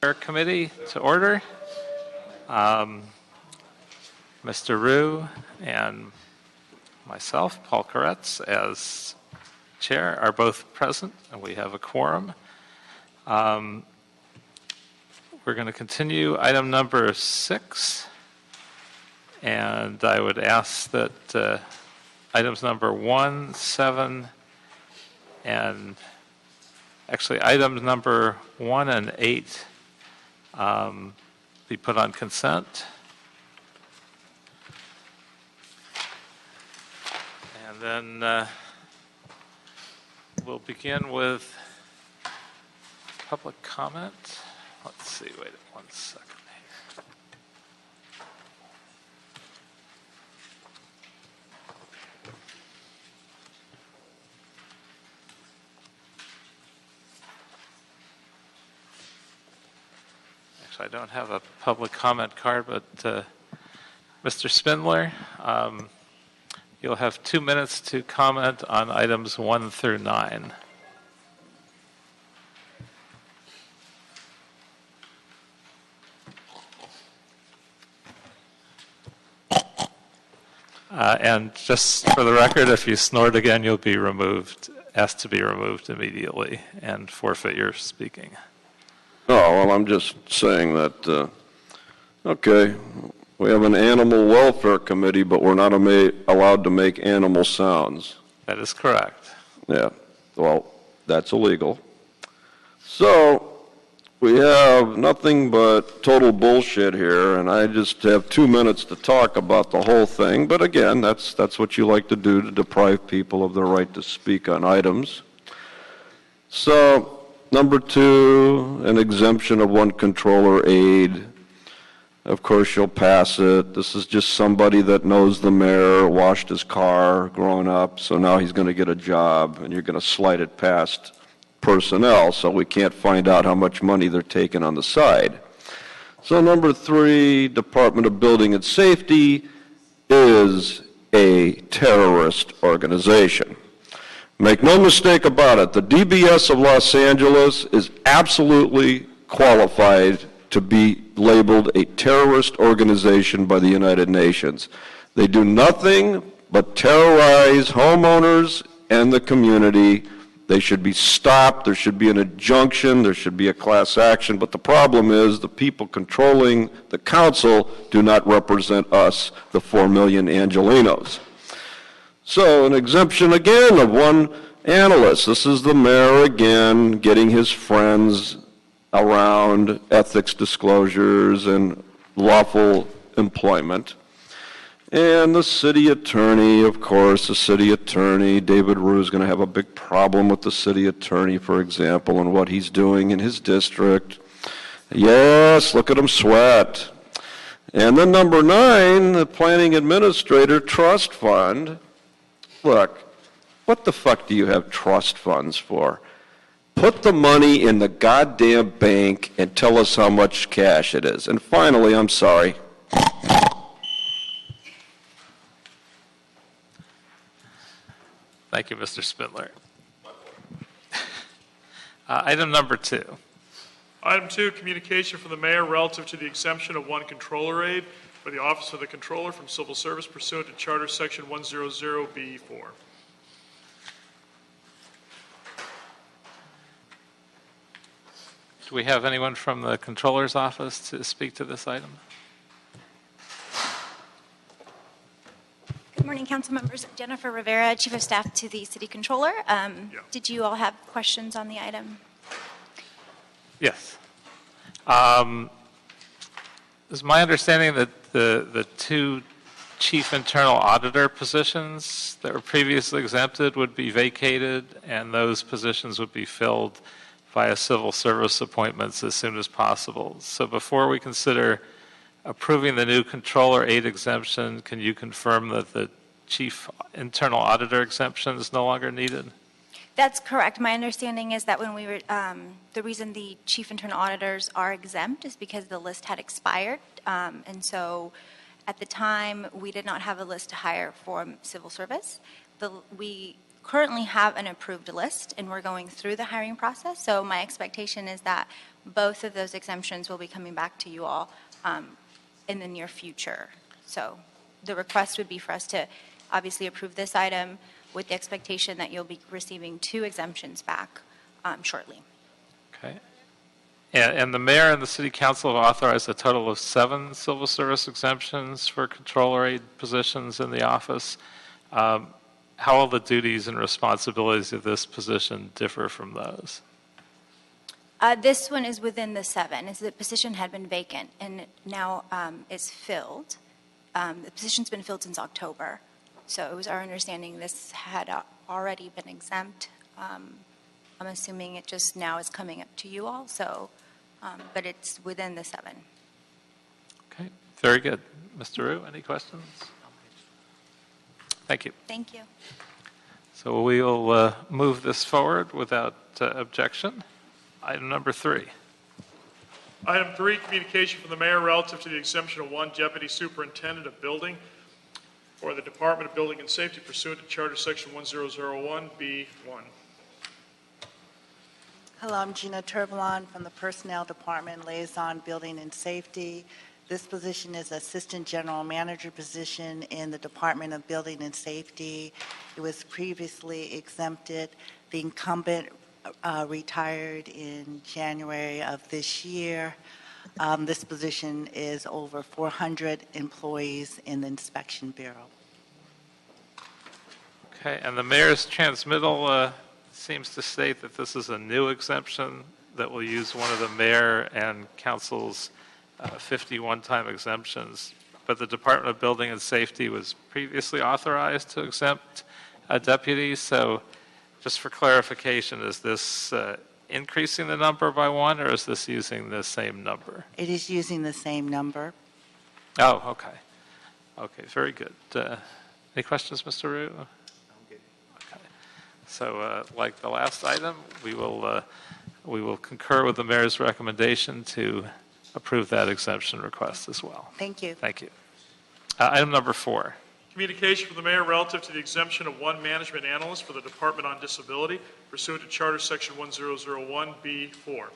Committee to order. Mr. Rue and myself, Paul Koretz, as chair, are both present, and we have a quorum. We're going to continue item number 6, and I would ask that items number 1, 7, and actually items number 1 and 8 be put on consent. And then we'll begin with public comment. Let's see, wait 1 second here. Actually, I don't have a public comment card, but Mr. Spindler, you'll have 2 minutes to comment on items 1 through 9. And just for the record, if you snort again, you'll be asked to be removed immediately and forfeit your speaking. Oh, well, I'm just saying that, okay, we have an animal welfare committee, but we're not allowed to make animal sounds. That is correct. Yeah, well, that's illegal. So we have nothing but total bullshit here, and I just have 2 minutes to talk about the whole thing. But again, that's what you like to do, to deprive people of their right to speak on items. So, number 2, an exemption of one controller aide. Of course, you'll pass it. This is just somebody that knows the mayor, washed his car growing up, so now he's going to get a job, and you're going to slide it past personnel, so we can't find out how much money they're taking on the side. So number 3, Department of Building and Safety is a terrorist organization. Make no mistake about it, the DBS of Los Angeles is absolutely qualified to be labeled a terrorist organization by the United Nations. They do nothing but terrorize homeowners and the community. They should be stopped. There should be an injunction. There should be a class action. But the problem is the people controlling the council do not represent us, the 4 million Angelenos. So an exemption again of one analyst. This is the mayor again getting his friends around ethics disclosures and lawful employment. And the city attorney, of course, the city attorney, David Rue, is going to have a big problem with the city attorney, for example, and what he's doing in his district. Yes, look at him sweat. And then number 9, the planning administrator trust fund. Look, what the fuck do you have trust funds for? Put the money in the goddamn bank and tell us how much cash it is. And finally, I'm sorry. Thank you, Mr. Spindler. Item number 2. Item 2, communication from the mayor relative to the exemption of one controller aide for the Office of the Controller from civil service pursuant to Charter Section 100B4. Do we have anyone from the Controller's office to speak to this item? Good morning, council members. Jennifer Rivera, Chief of Staff to the City Controller. Did you all have questions on the item? Yes. It's my understanding that the 2 chief internal auditor positions that were previously exempted would be vacated, and those positions would be filled via civil service appointments as soon as possible. So before we consider approving the new controller aide exemption, can you confirm that the chief internal auditor exemption is no longer needed? That's correct. My understanding is that when we were, the reason the chief internal auditors are exempt is because the list had expired. And so at the time, we did not have a list to hire for civil service. We currently have an approved list, and we're going through the hiring process. So my expectation is that both of those exemptions will be coming back to you all in the near future. So the request would be for us to obviously approve this item with the expectation that you'll be receiving 2 exemptions back shortly. Okay. And the mayor and the city council have authorized a total of 7 civil service exemptions for controller aide positions in the office. How will the duties and responsibilities of this position differ from those? This one is within the 7. As the position had been vacant and now is filled. The position's been filled since October. So it was our understanding this had already been exempt. I'm assuming it just now is coming up to you all. So, but it's within the 7. Okay, very good. Mr. Rue, any questions? Thank you. Thank you. So we'll move this forward without objection. Item number 3. Item 3, communication from the mayor relative to the exemption of 1 deputy superintendent of building for the Department of Building and Safety pursuant to Charter Section 1001B1. Hello, I'm Gina Turbalon from the Personnel Department, Liaison Building and Safety. This position is Assistant General Manager position in the Department of Building and Safety. It was previously exempted. The incumbent retired in January of this year. This position is over 400 employees in the Inspection Bureau. Okay, and the mayor's transmittal seems to state that this is a new exemption that will use one of the mayor and council's 50 one-time exemptions, but the Department of Building and Safety was previously authorized to exempt deputies. So just for clarification, is this increasing the number by 1, or is this using the same number? It is using the same number. Oh, okay. Okay, very good. Any questions, Mr. Rue? I'm good. Okay. So like the last item, we will concur with the mayor's recommendation to approve that exemption request as well. Thank you. Thank you. Item number 4. Communication from the mayor relative to the exemption of 1 management analyst for the Department on Disability pursuant to Charter Section 1001B4.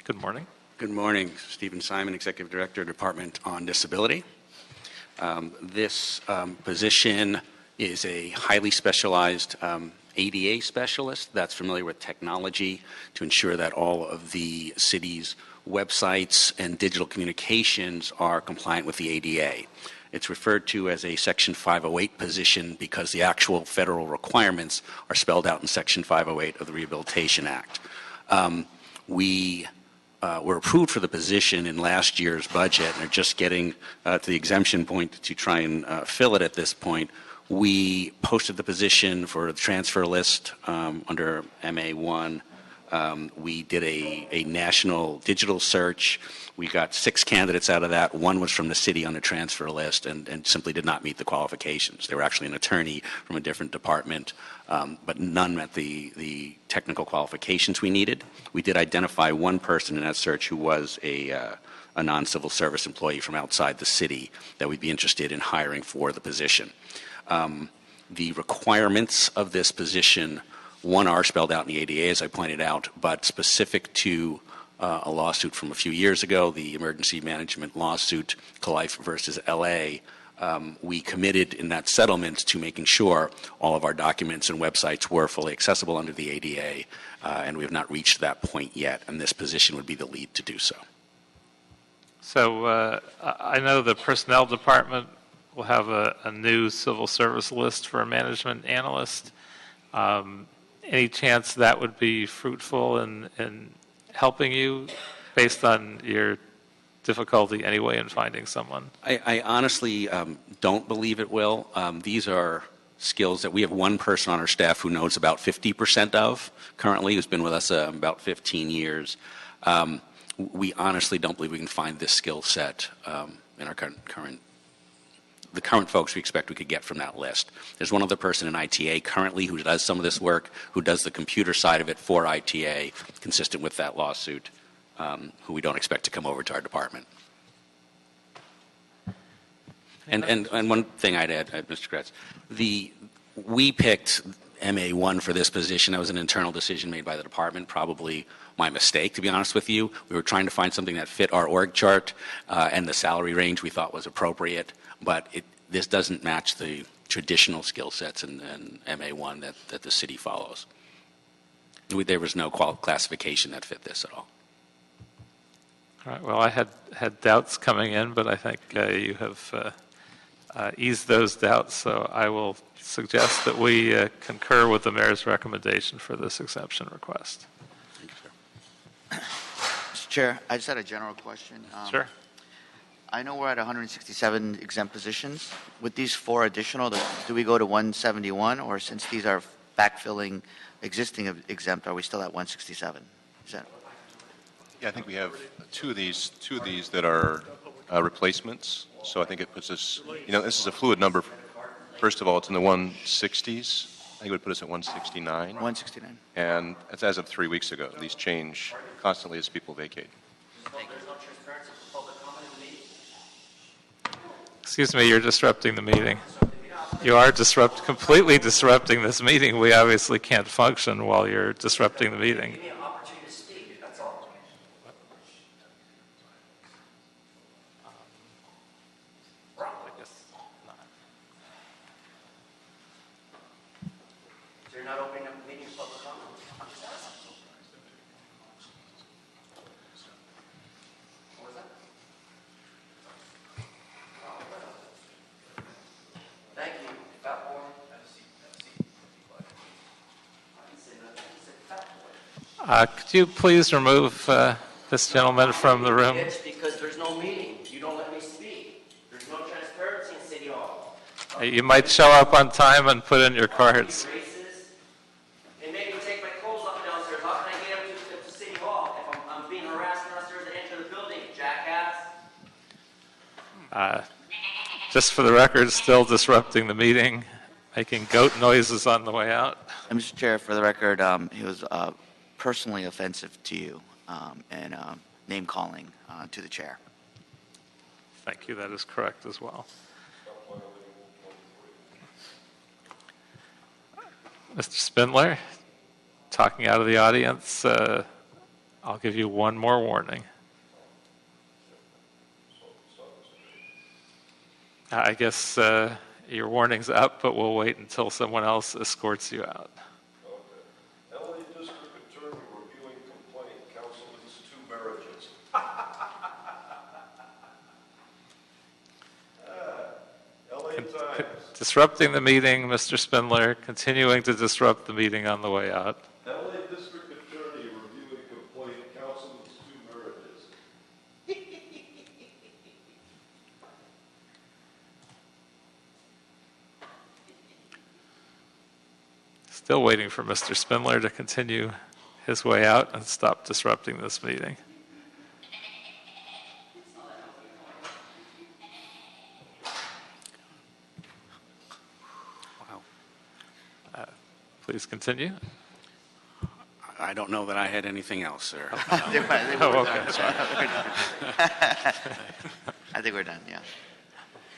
Good morning. Good morning. Stephen Simon, Executive Director, Department on Disability. This position is a highly specialized ADA specialist that's familiar with technology to ensure that all of the city's websites and digital communications are compliant with the ADA. It's referred to as a Section 508 position because the actual federal requirements are spelled out in Section 508 of the Rehabilitation Act. We were approved for the position in last year's budget and are just getting to the exemption point to try and fill it at this point. We posted the position for the transfer list under MA1. We did a national digital search. We got 6 candidates out of that. 1 was from the city on the transfer list and simply did not meet the qualifications. They were actually an attorney from a different department, but none met the technical qualifications we needed. We did identify 1 person in that search who was a non-civil service employee from outside the city that we'd be interested in hiring for the position. The requirements of this position, 1 are spelled out in the ADA, as I pointed out, but specific to a lawsuit from a few years ago, the emergency management lawsuit, Calife versus LA, we committed in that settlement to making sure all of our documents and websites were fully accessible under the ADA, and we have not reached that point yet, and this position would be the lead to do so. So I know the Personnel Department will have a new civil service list for a management analyst. Any chance that would be fruitful in helping you based on your difficulty anyway in finding someone? I honestly don't believe it will. These are skills that we have 1 person on our staff who knows about 50% of currently, who's been with us about 15 years. We honestly don't believe we can find this skill set in our the current folks we expect we could get from that list. There's 1 other person in ITA currently who does some of this work, who does the computer side of it for ITA, consistent with that lawsuit. who we don't expect to come over to our department. And one thing I'd add, Mr. Kretz, we picked MA1 for this position. That was an internal decision made by the department, probably my mistake, to be honest with you. We were trying to find something that fit our org chart and the salary range we thought was appropriate, but this doesn't match the traditional skill sets in MA1 that the city follows. There was no classification that fit this at all. All right, well, I had doubts coming in, but I think you have eased those doubts, so I will suggest that we concur with the mayor's recommendation for this exemption request. Thank you, sir. Mr. Chair, I just had a general question. Sure. I know we're at 167 exempt positions. With these 4 additional, do we go to 171, or since these are backfilling existing exempt, are we still at 167? Is that? Yeah, I think we have two of these that are replacements. So I think it puts us, this is a fluid number. First of all, it's in the 160s. I think it would put us at 169. 169. And it's as of 3 weeks ago. These change constantly as people vacate. Excuse me, you're disrupting the meeting. You are completely disrupting this meeting. We obviously can't function while you're disrupting the meeting. Could you please remove this gentleman from the room? It's because there's no meeting. You don't let me speak. There's no transparency in City Hall. You might show up on time and put in your cards. They make me take my clothes off downstairs. How can I get up to City Hall if I'm being harassed downstairs to enter the building, jackass? Just for the record, still disrupting the meeting, making goat noises on the way out. Mr. Chair, for the record, he was personally offensive to you and name-calling to the chair. Thank you, that is correct as well. Mr. Spindler, talking out of the audience, I'll give you one more warning. I guess your warning's up, but we'll wait until someone else escorts you out. LA District Attorney reviewing complaint, counsel leads 2 marriages. LA Times. Disrupting the meeting, Mr. Spindler, continuing to disrupt the meeting on the way out. LA District Attorney reviewing complaint, counsel leads 2 marriages. Still waiting for Mr. Spindler to continue his way out and stop disrupting this meeting. Wow. Please continue. I don't know that I had anything else, sir. They were Oh, done. okay, sorry. I think we're done, yeah.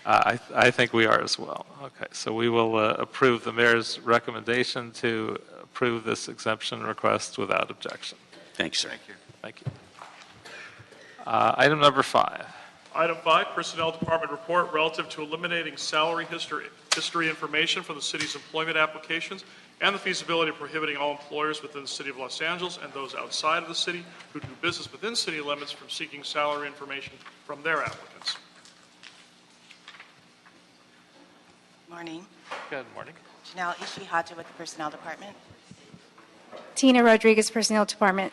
I think we are as well. Okay, so we will approve the mayor's recommendation to approve this exemption request without objection. Thanks, sir. Thank you. Item number 5. Item 5, Personnel Department report relative to eliminating salary history information from the city's employment applications and the feasibility of prohibiting all employers within the city of Los Angeles and those outside of the city who do business within city limits from seeking salary information from their applicants. Morning. Good morning. Janelle Ishihata with the Personnel Department. Tina Rodriguez, Personnel Department.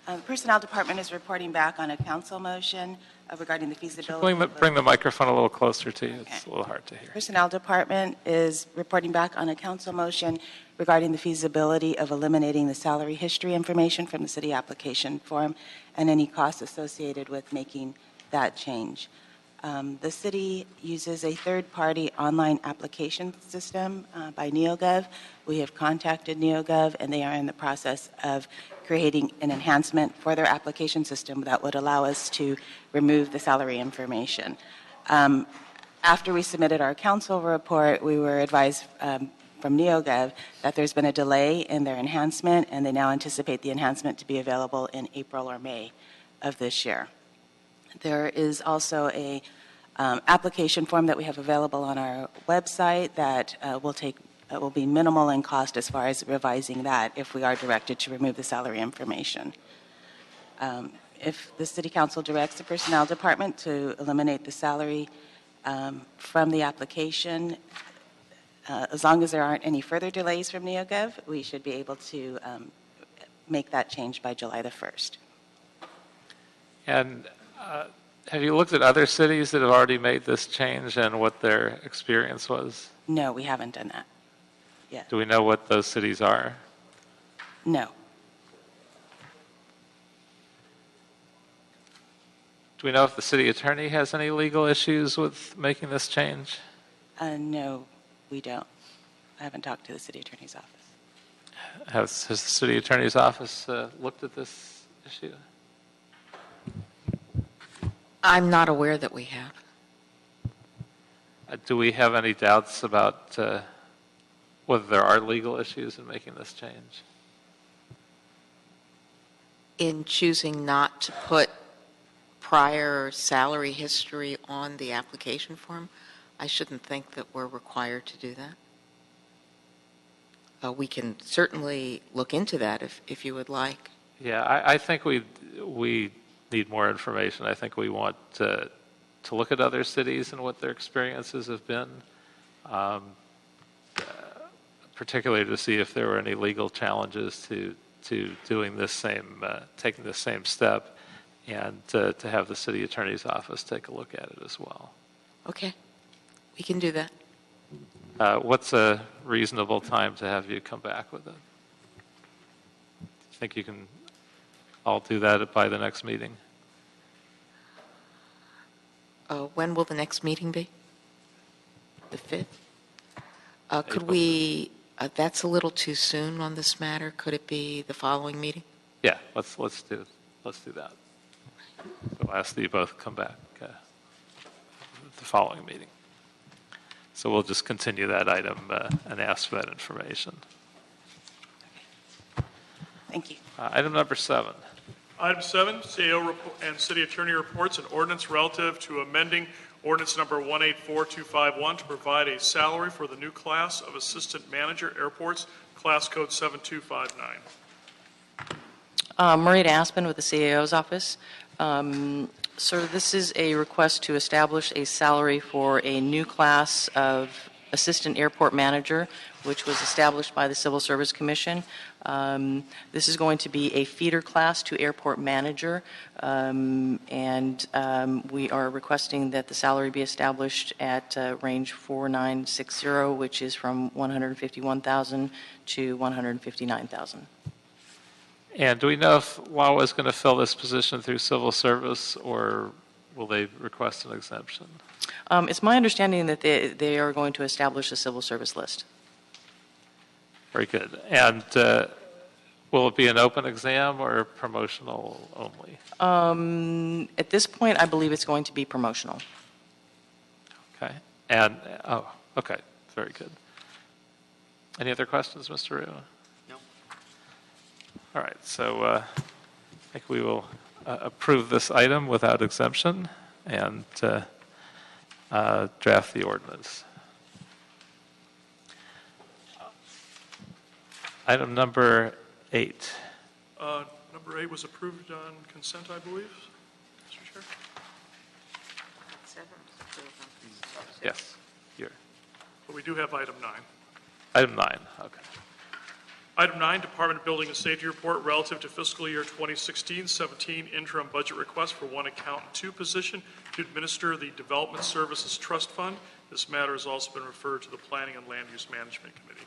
The Personnel Department is reporting back on a council motion regarding the feasibility. Bring the microphone a little closer to you. It's a little hard to hear. Personnel Department is reporting back on a council motion regarding the feasibility of eliminating the salary history information from the city application form and any costs associated with making that change. The city uses a third-party online application system by NeoGov. We have contacted NeoGov, and they are in the process of creating an enhancement for their application system that would allow us to remove the salary information. After we submitted our council report, we were advised from NeoGov that there's been a delay in their enhancement, and they now anticipate the enhancement to be available in April or May of this year. There is also a application form that we have available on our website that will be minimal in cost as far as revising that if we are directed to remove the salary information. If the City Council directs the Personnel Department to eliminate the salary from the application, as long as there aren't any further delays from NeoGov, we should be able to make that change by July the 1st. And have you looked at other cities that have already made this change and what their experience was? No, we haven't done that yet. Do we know what those cities are? No. Do we know if the city attorney has any legal issues with making this change? No, we don't. I haven't talked to the city attorney's office. Has the city attorney's office looked at this issue? I'm not aware that we have. Do we have any doubts about whether there are legal issues in making this change? In choosing not to put prior salary history on the application form, I shouldn't think that we're required to do that. We can certainly look into that if you would like. Yeah, I think we need more information. I think we want to look at other cities and what their experiences have been, particularly to see if there were any legal challenges to doing this taking this same step, and to have the city attorney's office take a look at it as well. Okay, we can do that. What's a reasonable time to have you come back with it? Do you think you can all do that by the next meeting? When will the next meeting be? The 5th? Could we, that's a little too soon on this matter. Could it be the following meeting? Yeah, let's do that. So I'll ask that you both come back the following meeting. So we'll just continue that item and ask for that information. Thank you. Item number 7. Item 7, CAO and City Attorney reports an ordinance relative to amending ordinance number 184251 to provide a salary for the new class of Assistant Manager Airports, class code 7259. Marita Aspen with the CAO's office. Sir, this is a request to establish a salary for a new class of Assistant Airport Manager, which was established by the Civil Service Commission. This is going to be a feeder class to Airport Manager, and we are requesting that the salary be established at range 4960, which is from $151,000 to $159,000. And do we know if WAWA is going to fill this position through civil service, or will they request an exemption? It's my understanding that they are going to establish a civil service list. Very good. And will it be an open exam or promotional only? At this point, I believe it's going to be promotional. Okay. And, okay. Very good. Any other questions, Mr. Rue? No. All right. So I think we will approve this item without exemption and draft the ordinance. Item number 8. Number 8 was approved on consent, I believe, Mr. Chair? Yes. Here. But we do have item 9. Item 9. Okay. Item 9, Department of Building and Safety Report relative to fiscal year 2016-17 interim budget request for one accountant 2 position to administer the Development Services Trust Fund. This matter has also been referred to the Planning and Land Use Management Committee.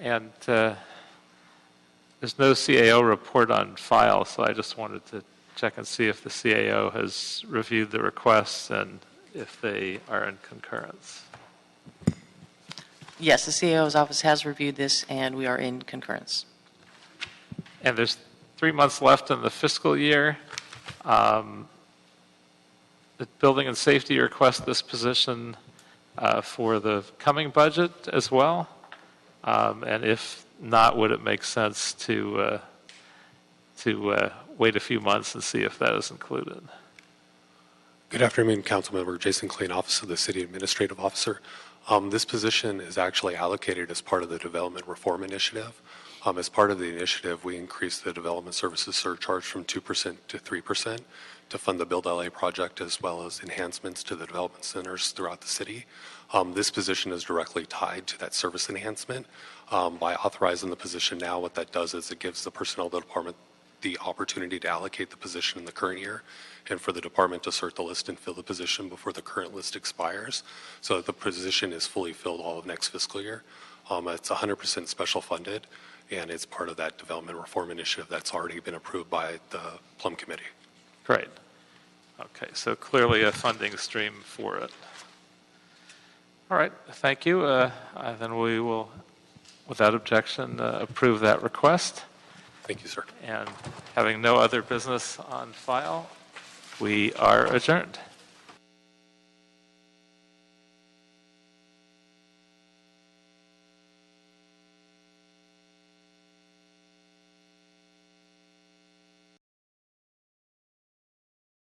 And there's no CAO report on file, so I just wanted to check and see if the CAO has reviewed the requests and if they are in concurrence. Yes, the CAO's office has reviewed this, and we are in concurrence. And there's 3 months left in the fiscal year. The Building and Safety request this position for the coming budget as well. And if not, would it make sense to wait a few months and see if that is included? Good afternoon, Councilmember Jason Klein, Office of the City Administrative Officer. This position is actually allocated as part of the Development Reform Initiative. As part of the initiative, we increased the development services surcharge from 2% to 3% to fund the Build LA project, as well as enhancements to the development centers throughout the city. This position is directly tied to that service enhancement. By authorizing the position now, what that does is it gives the personnel department the opportunity to allocate the position in the current year and for the department to cert the list and fill the position before the current list expires, so that the position is fully filled all of next fiscal year. It's 100% special funded, and it's part of that development reform initiative that's already been approved by the Plum Committee. Great. Okay, so clearly a funding stream for it. All right, thank you. Then we will, without objection, approve that request. Thank you, sir. And having no other business on file, we are adjourned.